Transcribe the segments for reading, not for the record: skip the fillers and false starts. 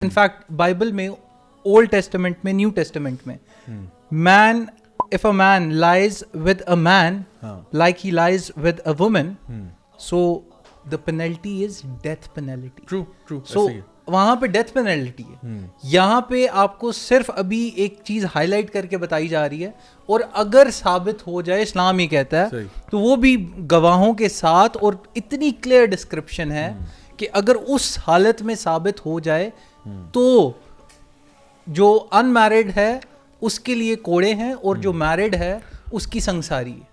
In fact Bible में, old testament में, new testament में, man, if a man lies with a man like he lies with a woman, so the penalty is death penalty. True. So वहाँ पे death penalty है. यहाँ पे आपको सिर्फ अभी एक चीज हाईलाइट करके बताई जा रही है, और अगर साबित हो जाए, इस्लाम ही कहता है, तो वो भी गवाहों के साथ, और इतनी क्लियर डिस्क्रिप्शन है कि अगर उस हालत में साबित हो जाए तो जो अनमैरिड है उसके लिए कोड़े हैं, और जो मैरिड है उसकी संसारी है.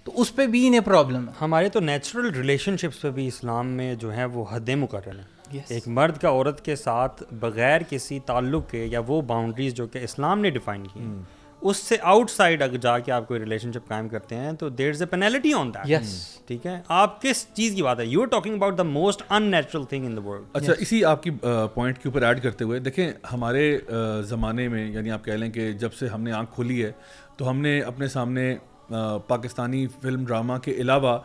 तो उस पे भी इन्हें प्रॉब्लम है. हमारे तो नेचुरल रिलेशनशिप्स पे भी इस्लाम में जो है वो हदें मुकर्रर हैं. एक मर्द का औरत के साथ बगैर किसी ताल्लुक के, या वो बाउंड्रीज जो कि इस्लाम ने डिफाइन की हैं, उससे आउटसाइड अगर जाके आप कोई रिलेशनशिप कायम करते हैं तो there is a penalty on that. Yes, ठीक है. आप किस चीज़ की बात है? You are talking about the most unnatural thing in the world. अच्छा, इसी आपकी पॉइंट के ऊपर ऐड करते हुए देखें, हमारे ज़माने में, यानी आप कह लें कि जब से हमने आँख खोली है, तो हमने अपने सामने पाकिस्तानी फिल्म ड्रामा के अलावा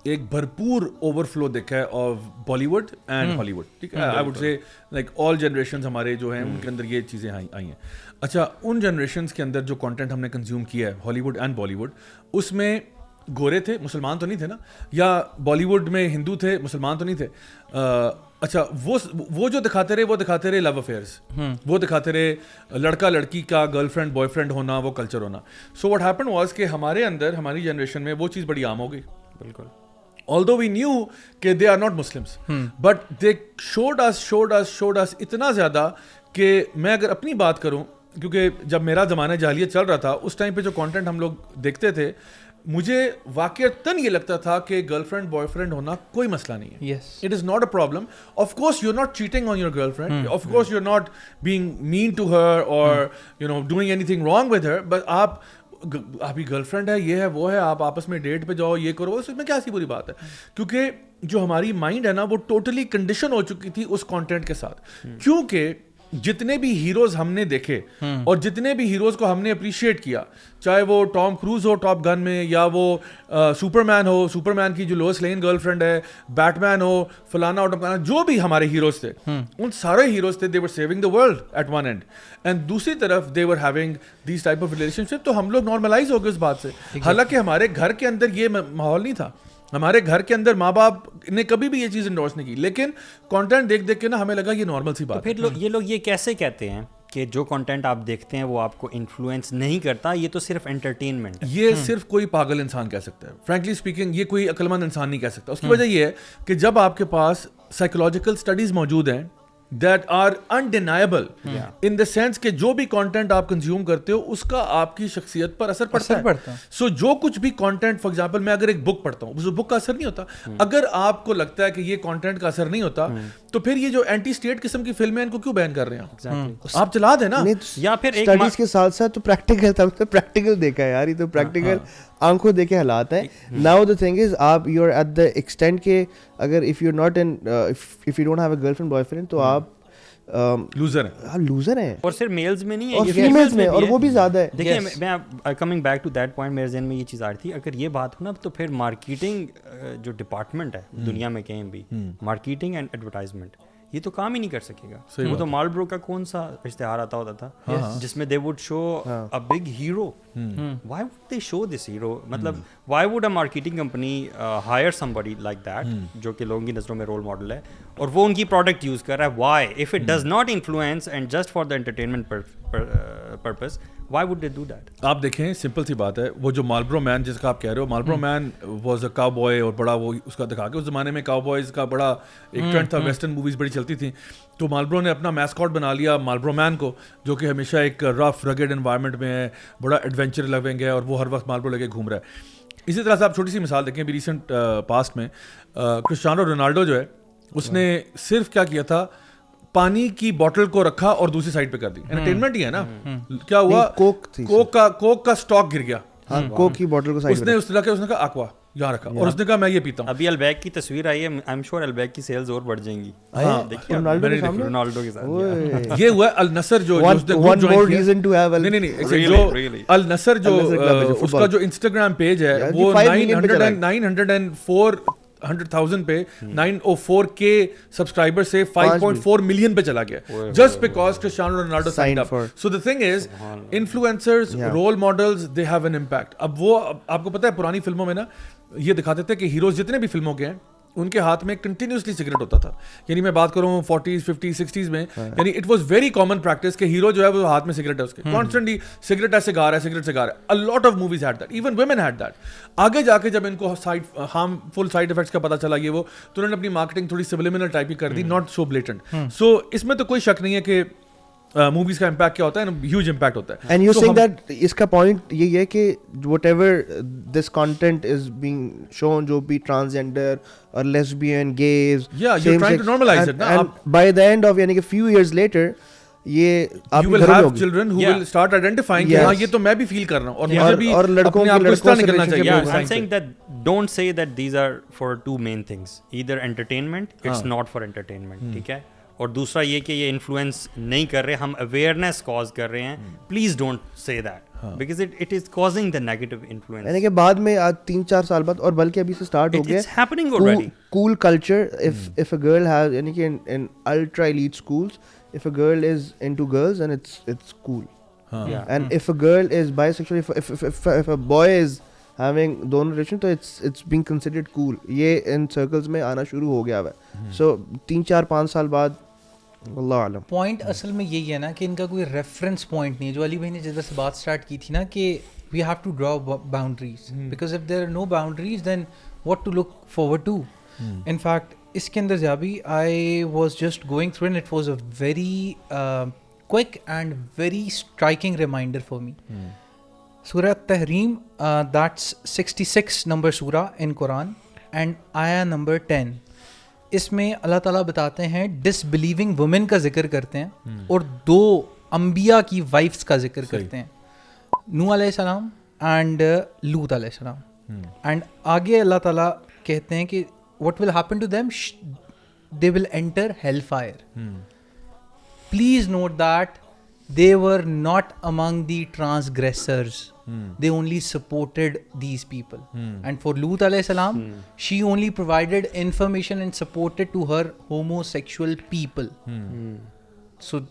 एक भरपूर ओवरफ्लो देखा है ऑफ बॉलीवुड एंड हॉलीवुड. ठीक है, I would say like all generations हमारे जो हैं उनके अंदर ये चीज़ें आई हैं. अच्छा, उन जनरेशंस के अंदर जो कंटेंट हमने कंज्यूम किया है, हॉलीवुड एंड बॉलीवुड, उसमें गोरे थे, मुसलमान तो नहीं थे ना, या बॉलीवुड में हिंदू थे, मुसलमान तो नहीं थे. अच्छा, वो जो दिखाते रहे लव अफेयर्स, वो दिखाते रहे लड़का लड़की का गर्लफ्रेंड बॉयफ्रेंड होना, वो कल्चर होना. सो व्हाट हैपेंड वाज कि हमारे अंदर, हमारी जनरेशन में वो चीज़ बड़ी आम हो गई. बिल्कुल. Although we knew कि they are not Muslims, but they showed us इतना ज़्यादा कि मैं अगर अपनी बात करूं, क्योंकि जब मेरा ज़माना जाहिलियत चल रहा था, उस टाइम पे जो कंटेंट हम लोग देखते थे, मुझे वाक़ईतन ये लगता था कि गर्लफ्रेंड बॉयफ्रेंड होना कोई मसला नहीं है. Yes. It is not a problem. Of course you're not cheating on your girlfriend. Of course you're not being mean to her or doing anything wrong with her. But आपकी girlfriend है, ये है, वो है, आप आपस में डेट पे जाओ, ये करो, इसमें क्या सी बुरी बात है? क्योंकि जो हमारी माइंड है ना, वो टोटली कंडीशन हो चुकी थी उस कंटेंट के साथ. क्योंकि जितने भी हीरोज हमने देखे और जितने भी हीरोज को हमने अप्रिशिएट किया, चाहे वो टॉम क्रूज हो टॉप गन में, या वो सुपरमैन हो, सुपरमैन की जो लोएस लेन गर्लफ्रेंड है, बैटमैन हो, फलाना और जो भी हमारे हीरोज थे, उन सारे हीरोज थे, they were saving the world at one end, and दूसरी तरफ they were having these type of relationship. तो हम लोग नॉर्मलाइज हो गए उस बात से. हालांकि हमारे घर के अंदर ये माहौल नहीं था, हमारे घर के अंदर माँ बाप ने कभी भी ये चीज़ इंडोर्स नहीं की, लेकिन कंटेंट देख देख के ना हमें लगा ये नॉर्मल सी बात. तो फिर ये लोग ये कैसे कहते हैं कि जो कंटेंट आप देखते हैं वो आपको इन्फ्लुएंस नहीं करता, ये तो सिर्फ एंटरटेनमेंट है? ये सिर्फ कोई पागल इंसान कह सकता है. फ्रैंकली स्पीकिंग, ये कोई अक्लमंद इंसान नहीं कह सकता. उसकी वजह ये है कि जब आपके पास साइकोलॉजिकल स्टडीज मौजूद हैं that are undeniable in the sense कि जो भी कंटेंट आप कंज्यूम करते हो उसका आपकी शख्सियत पर असर पड़ता है. सो जो कुछ भी कंटेंट, फॉर एग्जांपल मैं अगर एक बुक पढ़ता हूँ, उस बुक का असर नहीं होता. अगर आपको लगता है कि ये कंटेंट का असर नहीं होता, तो फिर ये जो एंटी स्टेट किस्म की फिल्में, इनको क्यों बैन कर रहे हैं? आप चला दें ना. या फिर स्टडीज के साथ साथ तो प्रैक्टिकल देखा है यार, ये तो प्रैक्टिकल आंखों देखे हालात है. नाउ द थिंग इज, आप you are at the extent के, अगर if you not in, if you don't have a girlfriend boyfriend, तो आप लूजर हैं. और सिर्फ मेल्स में नहीं है, और फीमेल्स में, और वो भी ज्यादा है. देखिए, मैं coming back to that point, मेरे जहन में ये चीज़ आ रही थी, अगर ये बात हो ना, तो फिर मार्केटिंग जो डिपार्टमेंट है दुनिया में कहीं भी, मार्केटिंग एंड एडवर्टाइजमेंट, ये तो काम ही नहीं कर सकेगा. वो तो मार्लबोरो का कौन सा इश्तिहार आता होता था जिसमें they would show a big hero. Why would they show this hero? मतलब why would a marketing company hire somebody like that, जो कि लोगों की नज़रों में रोल मॉडल है, और वो उनकी प्रोडक्ट यूज़ कर रहा है? Why, if it does not influence and just for the entertainment purpose, why would they do that? आप देखें, सिंपल सी बात है, वो जो मार्लबोरो मैन जिसका आप कह रहे हो, Marlboro man was a cowboy, और बड़ा वो उसका दिखा के, उस ज़माने में काउबॉयज़ का बड़ा एक ट्रेंड था, वेस्टर्न मूवीज़ बड़ी चलती थी, तो मार्लबोरो ने अपना मैस्कॉट बना लिया मार्लबोरो मैन को, जो कि हमेशा एक रफ रगेड एनवायरनमेंट में है, बड़ा एडवेंचर लविंग है, और वो हर वक्त मार्लबोरो लेके घूम रहा है. इसी तरह से आप छोटी सी मिसाल देखें, अभी रिसेंट पास्ट में क्रिस्टियानो रोनाल्डो जो है, उसने सिर्फ क्या किया था, पानी की बोतल को रखा और दूसरी साइड पे कर दी. एंटरटेनमेंट ही है ना. क्या हुआ, कोक का स्टॉक गिर गया. कोक की बोतल को साइड उसने कहा एक्वा यहाँ रखा, और उसने कहा मैं ये पीता हूँ. अभी अल्बैक की तस्वीर आई है, आई एम श्योर अल्बैक की सेल्स और बढ़ जाएंगी. देखिए रोनाल्डो के साथ ये हुआ. अल नसर जो अल नसर जो उसका जो इंस्टाग्राम पेज है, वो 904 100,000 پہ 904K سبسکرائبر سے 5.4 ملین پہ چلا گیا just because Cristiano Ronaldo signed up. So the thing is influencers, role models, they have an impact. اب وہ آپ کو پتہ ہے پرانی فلموں میں نا یہ دکھاتے تھے کہ ہیروز جتنے بھی فلموں کے ہیں ان کے ہاتھ میں کنٹینیوسلی سگریٹ ہوتا تھا. یعنی میں بات کروں 40s 50s 60s میں, یعنی it was very common practice کہ ہیرو جو ہے وہ ہاتھ میں سگریٹ ہے اس کے, کانسٹنٹلی سگریٹ ایسے گا رہا ہے, سگریٹ سے گا رہا ہے. A lot of movies had that, even women had that. آگے جا کے جب ان کو ہارمفل سائڈ افیکٹس کا پتہ چلا یہ وہ, تو انہوں نے اپنی مارکیٹنگ تھوڑی سبلیمنل ٹائپ کی کر دی, ناٹ سو بلیٹنٹ. سو اس میں تو کوئی شک نہیں ہے کہ موویز کا امپیکٹ کیا ہوتا ہے, ہیوج امپیکٹ ہوتا ہے. اینڈ یو سیئنگ دیٹ اس کا پوائنٹ یہ ہے کہ whatever this content is being shown, جو بھی ٹرانسجینڈر اور lesbian, gays, by the end of یعنی کہ فیو ایئرز لیٹر یہ you will have children who will start identifying کہ ہاں یہ تو میں بھی فیل کر رہا ہوں, اور مجھے بھی اور لڑکوں اپنے آپ کو اس طرح نکلنا چاہیے. Yeah, I'm saying that don't say that these are for two main things, either entertainment, it's not for entertainment, ٹھیک ہے, اور دوسرا یہ کہ یہ انفلوئنس نہیں کر رہے, ہم اویئرنیس کاز کر رہے ہیں. Please don't say that because it is causing the negative influence. یعنی کہ بعد میں آج 3-4 سال بعد, اور بلکہ ابھی سے اسٹارٹ ہو گیا it's happening already. Cool culture, if a girl has یعنی کہ in ultra elite schools, if a girl is into girls and it's cool. And if a girl is bisexual, if a boy is having دونوں relation, تو it's being considered cool. یہ ان circles میں آنا شروع ہو گیا ہوا ہے. سو 3-4-5 سال بعد اللہ عالم. پوائنٹ اصل میں یہی ہے نا کہ ان کا کوئی ریفرنس پوائنٹ نہیں ہے. جو علی بھائی نے جس طرح سے بات اسٹارٹ کی تھی نا کہ we have to draw boundaries, because if there are no boundaries then what to look forward to. In fact اس کے اندر جابی I was just going through and it was a very quick and very striking reminder for me. سورہ تحریم, that's 66 number سورہ ان قرآن and آیا number 10. اس میں اللہ تعالیٰ بتاتے ہیں ڈس بلیونگ وومن کا ذکر کرتے ہیں اور 2 انبیاء کی وائفس کا ذکر کرتے ہیں, نوح علیہ السلام اینڈ لوط علیہ السلام. اینڈ آگے اللہ تعالیٰ کہتے ہیں کہ what will happen to them, they will enter hellfire. Please note that they were not among the transgressors. They only supported these people. And for Lut alayhi salam, she only provided information and supported to her homosexual people. So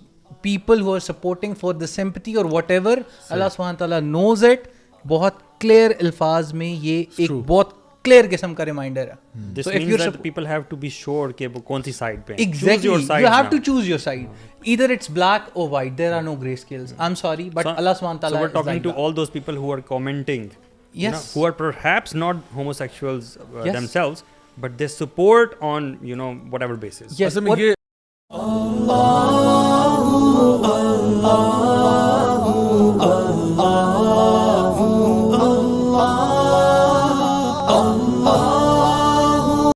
people who are supporting for the sympathy or whatever, Allah subhanahu wa ta'ala knows it. بہت clear الفاظ میں یہ ایک بہت clear قسم کا reminder ہے. This means that people have to be sure کہ وہ کون سی سائڈ پہ ہیں. Exactly, you have to choose your side. Either it's black or white, there are no gray scales. I'm sorry, but Allah subhanahu wa ta'ala. So we're talking to all those people who are commenting, yes, who are perhaps not homosexuals themselves, but they support on whatever basis. Yes. Allah